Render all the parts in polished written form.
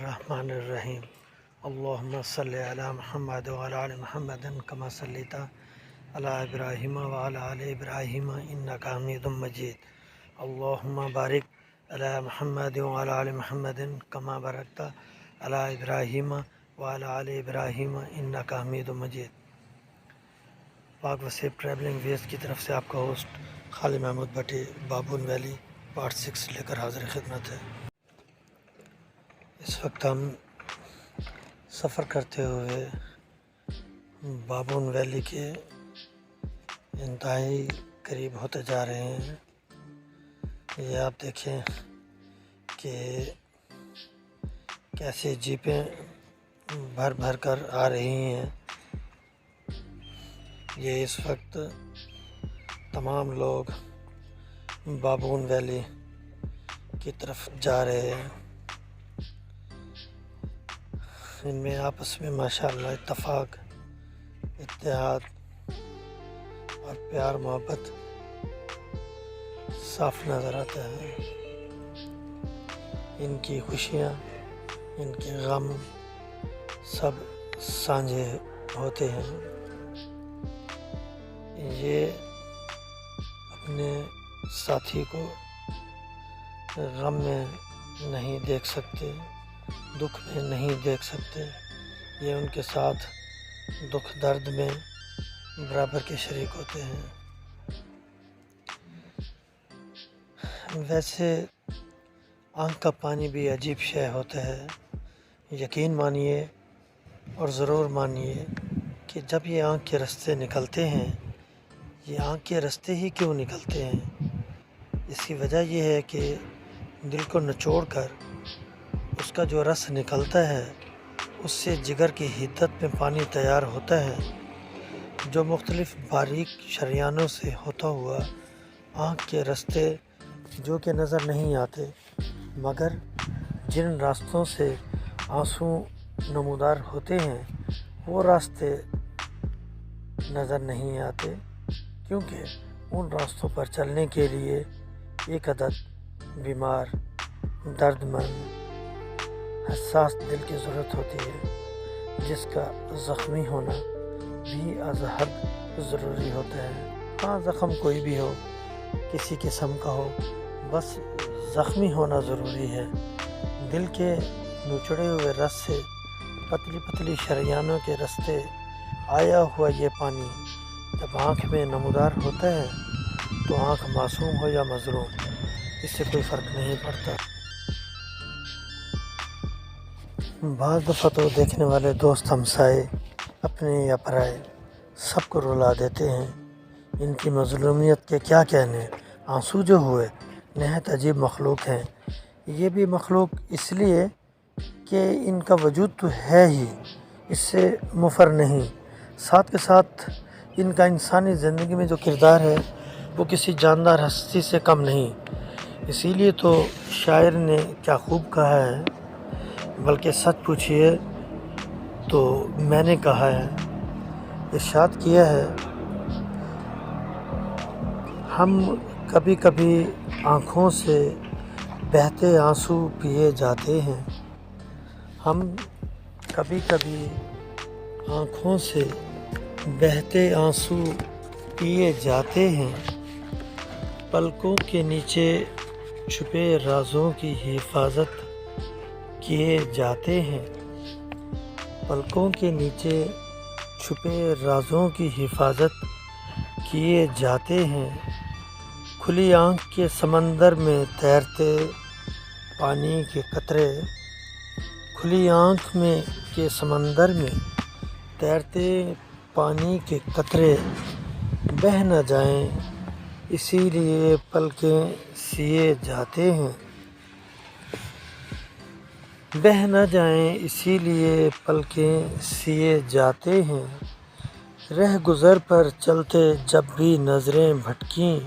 बिस्मिल्लाहिर्रहमानिर्रहीम। अल्लाहुम्मा सल्लि अला मुहम्मद व अला आलि मुहम्मदिन कमा सल्लैता अला इब्राहीम व अला आलि इब्राहीम इन्नका हमीदुम मजीद। अल्लाहुम्मा बारिक अला मुहम्मद व अला आलि मुहम्मदिन कमा बारकता अला इब्राहीम व अला आलि इब्राहीम इन्नका हमीदुम मजीद। पाक वसीब ट्रैवलिंग वेज की तरफ से आपका होस्ट खालिद महमूद भट्टी बाबून वैली पार्ट 6 लेकर हाजिर खिदमत है। इस वक्त हम सफ़र करते हुए बाबून वैली के इंतहाई करीब होते जा रहे हैं। ये आप देखें कि कैसे जीपें भर भर कर आ रही हैं। ये इस वक्त तमाम लोग बाबून वैली की तरफ जा रहे हैं। इनमें आपस में माशाअल्लाह इत्तेफाक, इत्तेहाद और प्यार मोहब्बत साफ नज़र आता है। इनकी खुशियाँ, इनके गम सब साझे होते हैं। ये अपने साथी को गम में नहीं देख सकते, दुख में नहीं देख सकते। ये उनके साथ दुख दर्द में बराबर के शरीक होते हैं। वैसे आँख का पानी भी अजीब शय होता है। यकीन मानिए और ज़रूर मानिए कि जब ये आँख के रास्ते निकलते हैं, ये आँख के रास्ते ही क्यों निकलते हैं, इसकी वजह यह है कि दिल को निचोड़कर उसका जो रस निकलता है, उससे जिगर की हिद्दत में पानी तैयार होता है, जो मुख्तलिफ़ बारीक शरियानों से होता हुआ आँख के रास्ते जो कि नज़र नहीं आते, मगर जिन रास्तों से आंसू नमूदार होते हैं, वो रास्ते नज़र नहीं आते, क्योंकि उन रास्तों पर चलने के लिए एक अदद बीमार, दर्दमंद, हसास दिल की ज़रूरत होती है, जिसका ज़ख्मी होना भी अज़ हद ज़रूरी होता है। हाँ, ज़ख्म कोई भी हो, किसी किस्म का हो, बस ज़ख्मी होना ज़रूरी है। दिल के नुचड़े हुए रस से पतली पतली शरियानों के रास्ते आया हुआ ये पानी जब आँख में नमूदार होता है, तो आँख मासूम हो या मज़लूम, इससे कोई फ़र्क नहीं पड़ता। बाज़ दफ़ा तो देखने वाले दोस्त हमसाए अपने या पराए सबको रुला देते हैं। इनकी मज़लूमियत के क्या कहने। आंसू जो हुए नहायत अजीब मखलूक हैं। ये भी मखलूक इसलिए कि इनका वजूद तो है ही, इससे मुफर नहीं, साथ के साथ इनका इंसानी ज़िंदगी में जो किरदार है वो किसी जानदार हस्ती से कम नहीं। इसीलिए तो शायर ने क्या खूब कहा है, बल्कि सच पूछिए तो मैंने कहा है, इरशाद किया है, हम कभी कभी आँखों से बहते आंसू पिए जाते हैं। हम कभी कभी आँखों से बहते आंसू पिए जाते हैं। पलकों के नीचे छुपे राज़ों की हिफाजत किए जाते हैं। पलकों के नीचे छुपे राज़ों की हिफाजत किए जाते हैं। खुली आँख के समंदर में तैरते पानी के कतरे, खुली आँख में के समंदर में तैरते पानी के कतरे बह न जाएं, इसीलिए पलकें सिए जाते हैं। बह न जाएं, इसीलिए पलकें सिए जाते हैं। रह गुज़र पर चलते जब भी नज़रें भटकीं,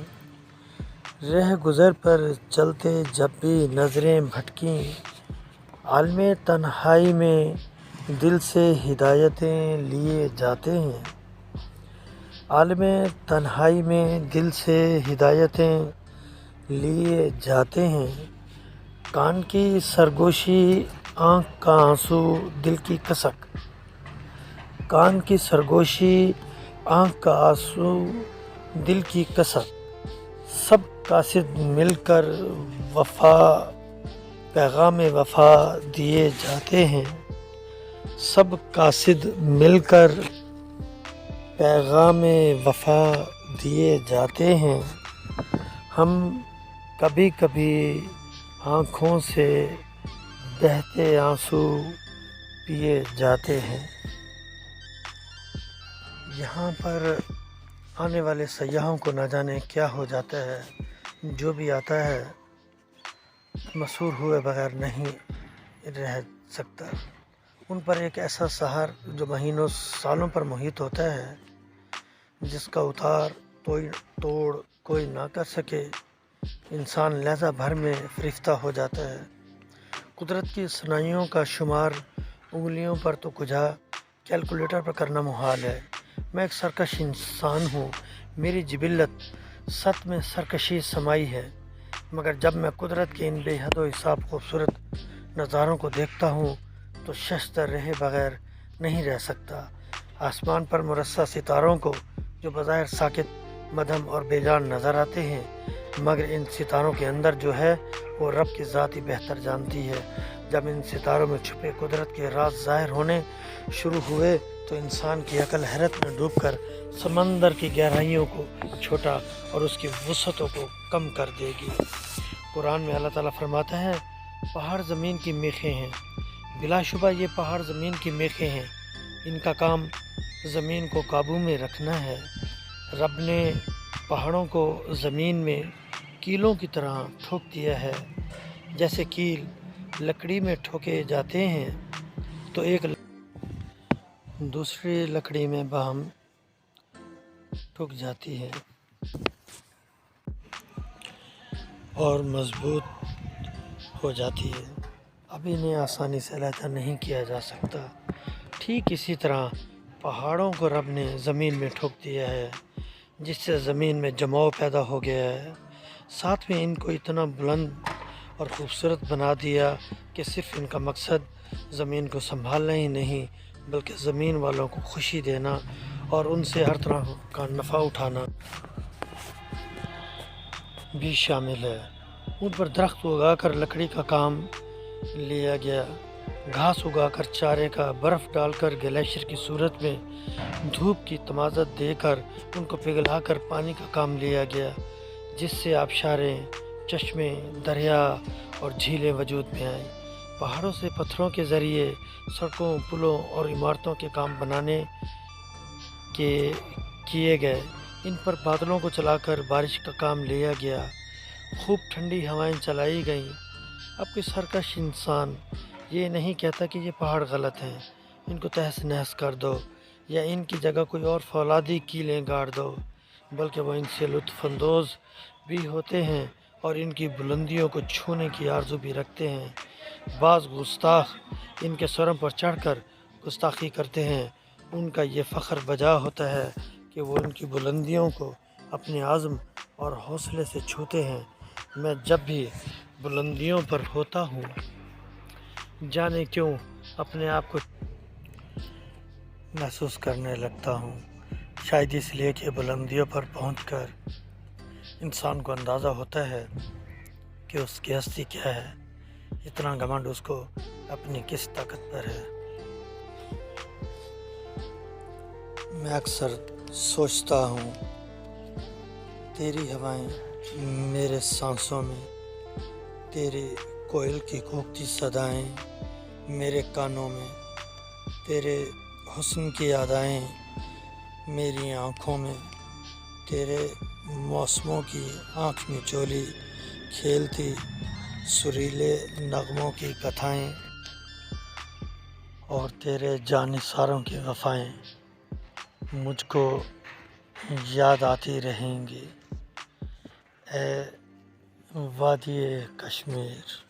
रह गुज़र पर चलते जब भी नज़रें भटकीं, आलमे तन्हाई में दिल से हिदायतें लिए जाते हैं। आलमे तन्हाई में दिल से हिदायतें लिए जाते हैं। कान की सरगोशी آنکھ کا آنسو دل کی کسک، کان کی سرگوشی آنکھ کا آنسو دل کی کسک، سب قاصد مل کر وفا پیغام وفا دیے جاتے ہیں، سب قاصد مل کر پیغام وفا دیے جاتے ہیں، ہم کبھی کبھی آنکھوں سے بہتے آنسو پیے جاتے ہیں۔ یہاں پر آنے والے سیاحوں کو نہ جانے کیا ہو جاتا ہے، جو بھی آتا ہے مسحور ہوئے بغیر نہیں رہ سکتا۔ ان پر ایک ایسا سحر جو مہینوں سالوں پر محیط ہوتا ہے، جس کا اتار توڑ کوئی نہ کر سکے، انسان لحظہ بھر میں فریفتہ ہو جاتا ہے۔ قدرت کی صنائعوں کا شمار انگلیوں پر تو کجا کیلکولیٹر پر کرنا محال ہے۔ میں ایک سرکش انسان ہوں، میری جبلت سطح میں سرکشی سمائی ہے، مگر جب میں قدرت کے ان بے حد و حساب خوبصورت نظاروں کو دیکھتا ہوں تو ششدر رہے بغیر نہیں رہ سکتا۔ آسمان پر مرصع ستاروں کو جو بظاہر ساکت، مدھم اور بے جان نظر آتے ہیں، مگر ان ستاروں کے اندر جو ہے وہ رب کی ذات ہی بہتر جانتی ہے۔ جب ان ستاروں میں چھپے قدرت کے راز ظاہر ہونے شروع ہوئے تو انسان کی عقل حیرت میں ڈوب کر سمندر کی گہرائیوں کو چھوٹا اور اس کی وسعتوں کو کم کر دے گی۔ قرآن میں اللہ تعالیٰ فرماتا ہے، پہاڑ زمین کی میخیں ہیں، بلا شبہ یہ پہاڑ زمین کی میخیں ہیں، ان کا کام زمین کو قابو میں رکھنا ہے۔ رب نے پہاڑوں کو زمین میں کیلوں کی طرح ٹھوک دیا ہے، جیسے کیل لکڑی میں ٹھوکے جاتے ہیں تو ایک دوسری لکڑی میں باہم ٹھک جاتی ہے اور مضبوط ہو جاتی ہے۔ اب انہیں آسانی سے علیحدہ نہیں کیا جا سکتا۔ ٹھیک اسی طرح پہاڑوں کو رب نے زمین میں ٹھوک دیا ہے، جس سے زمین میں جماؤ پیدا ہو گیا ہے۔ ساتھ میں ان کو اتنا بلند اور خوبصورت بنا دیا کہ صرف ان کا مقصد زمین کو سنبھالنا ہی نہیں بلکہ زمین والوں کو خوشی دینا اور ان سے ہر طرح کا نفع اٹھانا بھی شامل ہے۔ ان پر درخت اگا کر لکڑی کا کام لیا گیا، گھاس اگا کر چارے کا، برف ڈال کر گلیشیئر کی صورت میں دھوپ کی تمازت دے کر ان کو پگھلا کر پانی کا کام لیا گیا، جس سے آبشاریں، چشمے، دریا اور جھیلیں وجود میں آئیں۔ پہاڑوں سے پتھروں کے ذریعے سڑکوں، پلوں اور عمارتوں کے کام بنانے کیے گئے۔ ان پر بادلوں کو چلا کر بارش کا کام لیا گیا، خوب ٹھنڈی ہوائیں چلائی گئیں۔ اب کوئی سرکش انسان یہ نہیں کہتا کہ یہ پہاڑ غلط ہیں، ان کو تہس نہس کر دو یا ان کی جگہ کوئی اور فولادی کیلیں گاڑ دو، بلکہ وہ ان سے لطف اندوز بھی ہوتے ہیں اور ان کی بلندیوں کو چھونے کی آرزو بھی رکھتے ہیں۔ بعض گستاخ ان کے سروں پر چڑھ کر گستاخی کرتے ہیں، ان کا یہ فخر بجا ہوتا ہے کہ وہ ان کی بلندیوں کو اپنے عزم اور حوصلے سے چھوتے ہیں۔ میں جب بھی بلندیوں پر ہوتا ہوں، جانے کیوں اپنے آپ کو محسوس کرنے لگتا ہوں، شاید اس لیے کہ بلندیوں پر پہنچ کر انسان کو اندازہ ہوتا ہے کہ اس کی ہستی کیا ہے، اتنا گھمنڈ اس کو اپنی کس طاقت پر ہے۔ میں اکثر سوچتا ہوں، تیری ہوائیں میرے سانسوں میں، تیرے کوئل کی کوکتی صدائیں میرے کانوں میں، تیرے حسن کی ادائیں میری آنکھوں میں، تیرے موسموں کی آنکھ میں چولی کھیلتی سریلے نغموں کی کتھائیں، اور تیرے جانثاروں کی وفائیں مجھ کو یاد آتی رہیں گی، اے وادی کشمیر۔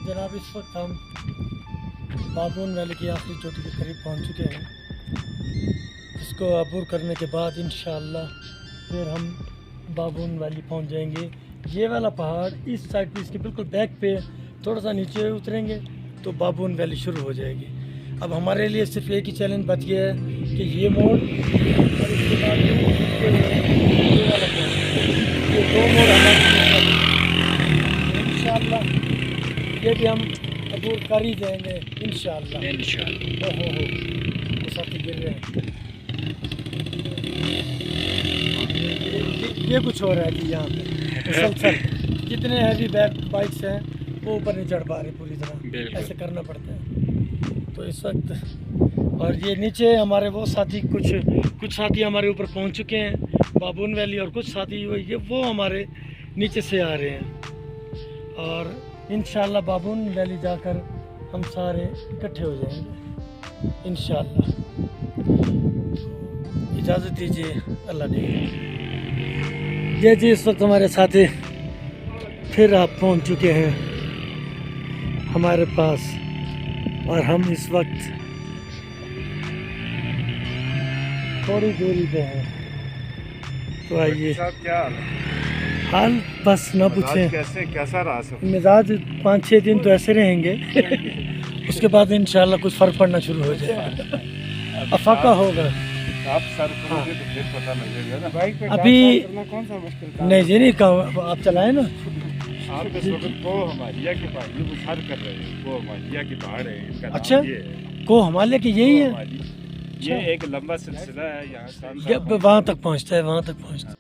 जनाब इस वक्त हम बाबून वैली की आखिरी चोटी के करीब पहुंच चुके हैं। इसको अबूर करने के बाद इंशाअल्लाह फिर हम बाबून वैली पहुंच जाएंगे। ये वाला पहाड़ इस साइड पे, इसके बिल्कुल बैक पे थोड़ा सा नीचे उतरेंगे तो बाबून वैली शुरू हो जाएगी। अब हमारे लिए सिर्फ एक ही चैलेंज बच गया है कि ये मोड़ और इसके बाद ये वाला मोड़, ये दो मोड़ हमारे इंशाअल्लाह ये भी हम अबूर कर ही जाएंगे इंशाअल्लाह। हो वो साथी गिर रहे हैं। ये कुछ हो रहा है जी यहाँ पे मुसलसल। जितने हैवी बाइक्स हैं वो ऊपर नहीं चढ़ पा रहे पूरी तरह, ऐसे करना पड़ता है। तो इस वक्त और ये नीचे हमारे वो साथी कुछ साथी हमारे ऊपर पहुंच चुके हैं बाबून वैली, और कुछ साथी वो हमारे नीचे से आ रहे हैं। और इंशाअल्लाह बाबून वैली जाकर हम सारे इकट्ठे हो जाएंगे इंशाअल्लाह। इजाज़त दीजिए, अल्लाह ने ये जी इस वक्त हमारे साथी फिर आप पहुंच चुके हैं हमारे पास, और हम इस वक्त थोड़ी दूरी पे हैं। तो आइए, क्या हाल बस ना पूछें। कैसा रहा सफर? मिजाज 5-6 दिन तो ऐसे रहेंगे उसके बाद इंशाल्लाह कुछ फ़र्क पड़ना शुरू हो जाएगा, अफाका होगा। आप सर करोगे तो फिर पता लगेगा ना। बाइक पे अभी कौन सा मुश्किल काम? नहीं जी, नहीं काम आप चलाएं ना। आप इस वक्त को हिमालय के पहाड़ ये सर कर रहे हैं, वो हिमालय के पहाड़ है, इनका नाम अच्छा, ये है। को हिमालय की यही है। ये एक लंबा सिलसिला है, यहाँ वहाँ तक पहुँचता है, वहाँ तक पहुँचता है।